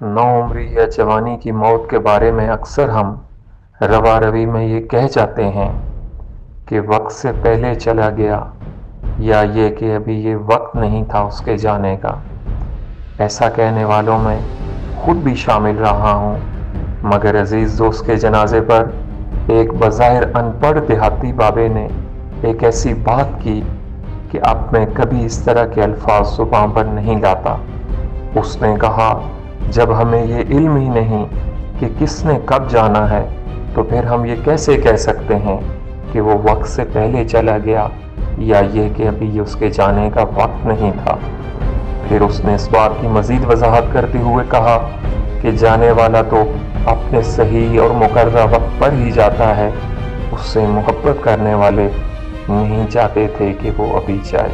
नौउम्री या जवानी की मौत के बारे में अक्सर हम रवा रवी में ये कह जाते हैं कि वक्त से पहले चला गया, या ये कि अभी ये वक्त नहीं था उसके जाने का। ऐसा कहने वालों में खुद भी शामिल रहा हूँ, मगर अजीज़ दोस्त के जनाजे पर एक बज़ाहिर अनपढ़ देहाती बाबे ने एक ऐसी बात की कि अब मैं कभी इस तरह के अल्फाज ज़ुबान पर नहीं लाता। उसने कहा, जब हमें ये इल्म ही नहीं कि किसने कब जाना है, तो फिर हम ये कैसे कह सकते हैं कि वो वक्त से पहले चला गया, या ये कि अभी उसके जाने का वक्त नहीं था। फिर उसने इस बात की मज़ीद वजाहत करते हुए कहा कि जाने वाला तो अपने सही और मुकर्रर वक्त पर ही जाता है, उससे मोहब्बत करने वाले नहीं चाहते थे कि वो अभी जाए।